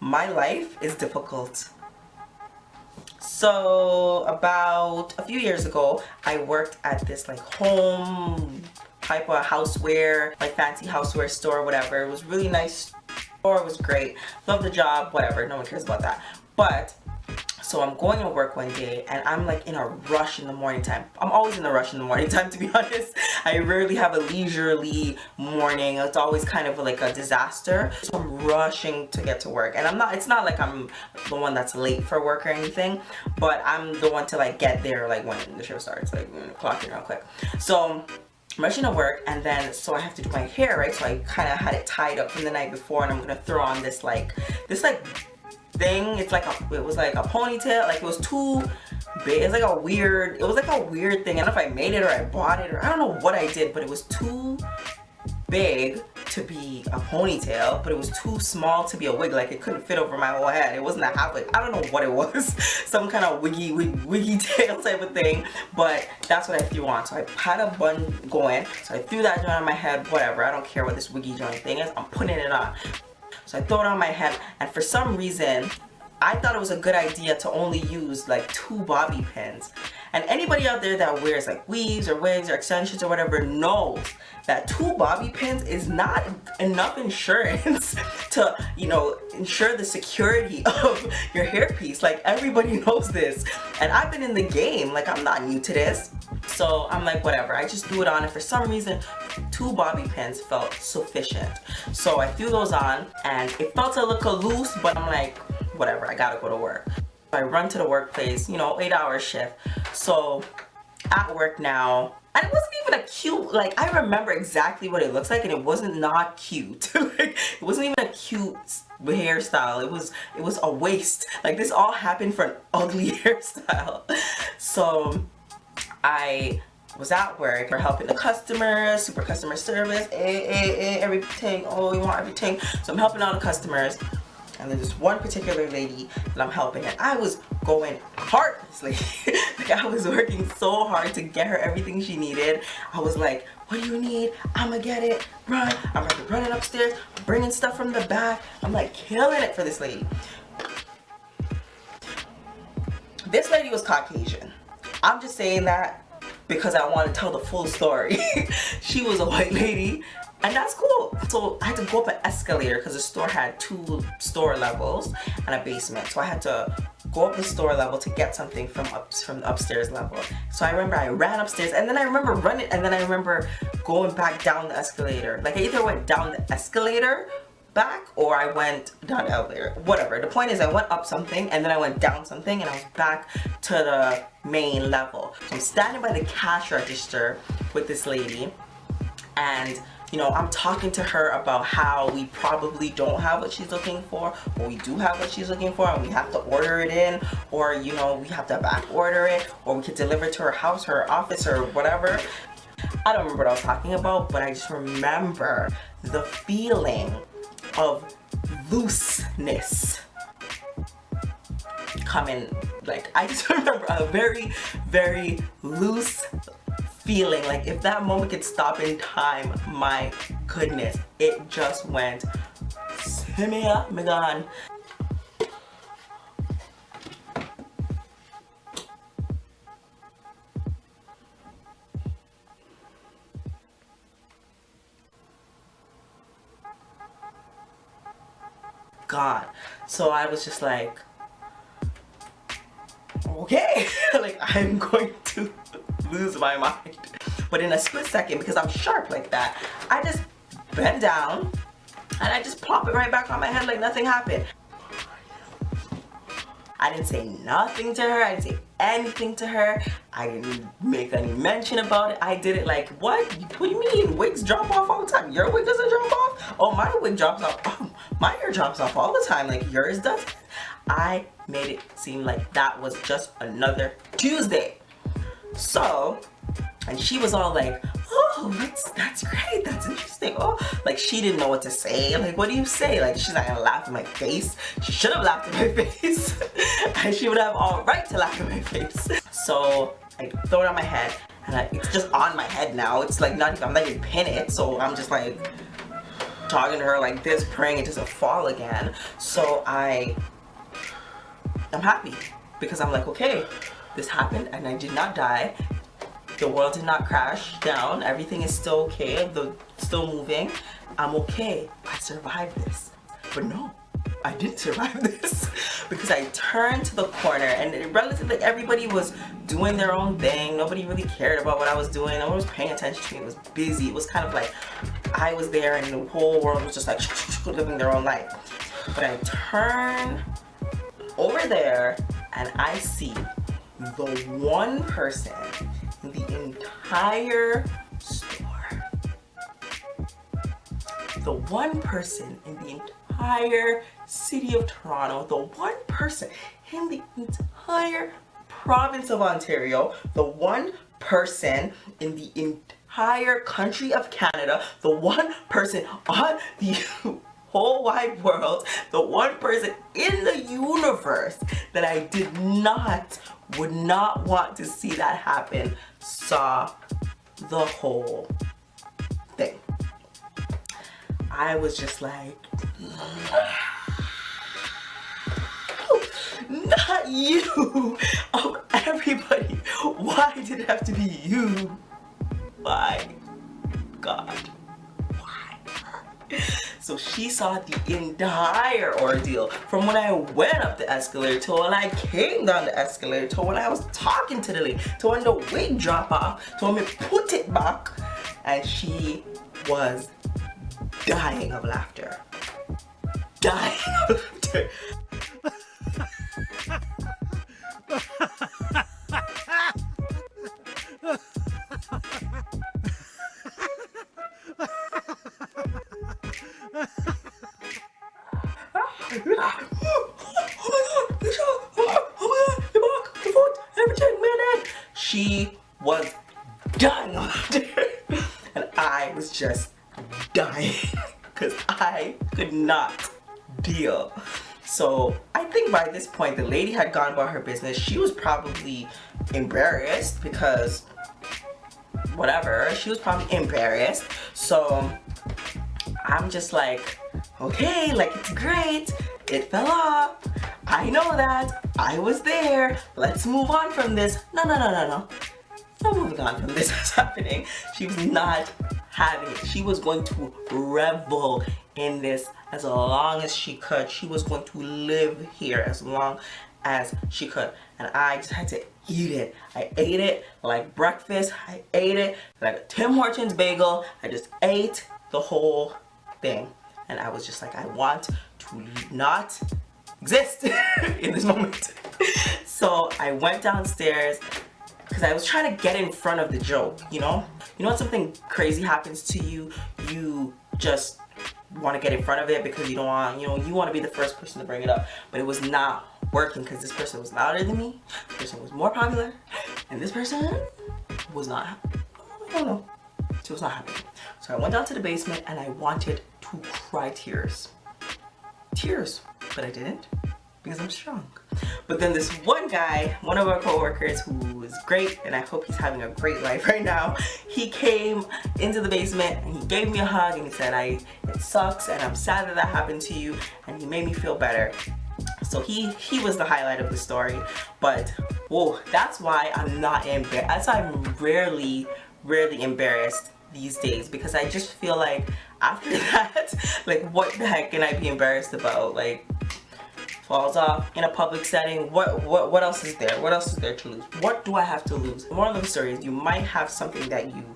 my life is difficult. So about a few years ago, I worked at this like home type of houseware, like fancy houseware store, whatever. It was really nice store, it was great. Love the job, whatever, no one cares about that. But so I'm going to work one day and I'm like in a rush in the morning time. I'm always in a rush in the morning time, to be honest. I rarely have a leisurely morning. It's always kind of like a disaster. So I'm rushing to get to work. And it's not like I'm the one that's late for work or anything, but I'm the one to like get there like when the shift starts, like clock in real quick. So I'm rushing to work, and then so I have to do my hair, right? So I kind of had it tied up from the night before, and I'm gonna throw on this thing. It was like a ponytail, like it was too big. It was like a weird thing. I don't know if I made it or I bought it or I don't know what I did, but it was too big to be a ponytail, but it was too small to be a wig. Like it couldn't fit over my whole head. It wasn't a half wig. I don't know what it was. Some kind of wiggy tail type of thing, but that's what I threw on. So I had a bun going, so I threw that joint on my head, whatever. I don't care what this wiggy joint thing is. I'm putting it on. So I throw it on my head, and for some reason, I thought it was a good idea to only use like 2 bobby pins. And anybody out there that wears like weaves or wigs or extensions or whatever knows that 2 bobby pins is not enough insurance to, you know, ensure the security of your hairpiece. Like everybody knows this. And I've been in the game, like I'm not new to this. So I'm like, whatever, I just threw it on, and for some reason 2 bobby pins felt sufficient. So I threw those on and it felt a little loose, but I'm like, whatever, I gotta go to work. I run to the workplace, you know, 8-hour shift. So at work now, and it wasn't even a cute, like I remember exactly what it looks like, and it wasn't not cute. Like it wasn't even a cute hairstyle. It was a waste. Like this all happened for an ugly hairstyle. So I was at work for helping the customers, super customer service, everything. Oh, you want everything. So I'm helping all the customers. And there's this one particular lady that I'm helping, and I was going hard. Like I was working so hard to get her everything she needed. I was like, what do you need? I'ma get it. Run. I'm like running upstairs, bringing stuff from the back. I'm like killing it for this lady. This lady was Caucasian. I'm just saying that because I want to tell the full story. She was a white lady, and that's cool. So I had to go up an escalator because the store had 2 store levels and a basement. So I had to go up the store level to get something from the upstairs level. So I remember I ran upstairs, and then I remember running, and then I remember going back down the escalator. Like I either went down the escalator back or I went down the elevator, whatever. The point is I went up something and then I went down something, and I was back to the main level. So I'm standing by the cash register with this lady, and you know, I'm talking to her about how we probably don't have what she's looking for, or we do have what she's looking for, and we have to order it in, or you know, we have to back order it, or we could deliver it to her house, her office, or whatever. I don't remember what I was talking about, but I just remember the feeling of looseness coming. Like I just remember a very, very loose feeling. Like if that moment could stop in time, my goodness, it just went simia megan. God. So I was just like, okay, like I'm going to lose my mind. But in a split second, because I'm sharp like that, I just bend down and I just plop it right back on my head like nothing happened. I didn't say nothing to her. I didn't say anything to her. I didn't make any mention about it. I did it like, what? What do you mean? Wigs drop off all the time. Your wig doesn't drop off? Oh, my wig drops off. Oh, my hair drops off all the time. Like yours does. I made it seem like that was just another Tuesday. So, and she was all like, oh, that's great, that's interesting. Oh, like she didn't know what to say. Like, what do you say? Like, she's not gonna laugh in my face. She should have laughed in my face. And she would have all right to laugh in my face. So I throw it on my head, and it's just on my head now. It's like not even, I'm not even pin it. So I'm just like, talking to her like this, praying it doesn't fall again. So I'm happy because I'm like, okay, this happened and I did not die. The world did not crash down. Everything is still okay. Still moving. I'm okay. I survived this. But no, I didn't survive this because I turned to the corner and relatively everybody was doing their own thing. Nobody really cared about what I was doing. No one was paying attention to me. It was busy. It was kind of like I was there and the whole world was just like living their own life. But I turn over there and I see the one person in the entire store. The one person in the entire city of Toronto, the one person in the entire province of Ontario, the one person in the entire country of Canada, the one person on the whole wide world, the one person in the universe that I would not want to see that happen, saw the whole thing. I was just like, not you, of everybody. Why did it have to be you? Why? God, why? So she saw the entire ordeal from when I went up the escalator to when I came down the escalator to when I was talking to the lady to when the wig dropped off to when we put it back, and she was dying of laughter. Dying of laughter. She was dying of laughter. And I was just dying because I could not deal. So I think by this point the lady had gone about her business. She was probably embarrassed because whatever, she was probably embarrassed. So I'm just like, okay, like it's great, it fell off, I know that, I was there, let's move on from this. No, moving on from this is happening. She was not having it. She was going to revel in this as long as she could. She was going to live here as long as she could. And I just had to eat it. I ate it like breakfast. I ate it like a Tim Hortons bagel. I just ate the whole thing. And I was just like, I want to not exist in this moment. So I went downstairs because I was trying to get in front of the joke, you know? You know when something crazy happens to you, you just want to get in front of it because you don't want, you know, you want to be the first person to bring it up. But it was not working because this person was louder than me, this person was more popular, and this person was not, I don't know, she was not happy. So I went down to the basement and I wanted to cry tears. Tears, but I didn't because I'm strong. But then this one guy, one of our co-workers who is great, and I hope he's having a great life right now, he came into the basement and he gave me a hug and he said, it sucks and I'm sad that that happened to you, and he made me feel better. So he was the highlight of the story. But whoa, that's why I'm not embarrassed. That's why I'm rarely embarrassed these days, because I just feel like after that, like what the heck can I be embarrassed about? Like, falls off in a public setting, what else is there? What else is there to lose? What do I have to lose? The moral of the story is you might have something that you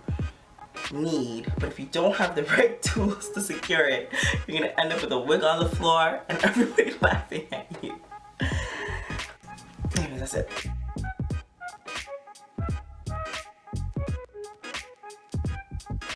need, but if you don't have the right tools to secure it, you're gonna end up with a wig on the floor and everybody laughing at you. Anyways, that's it.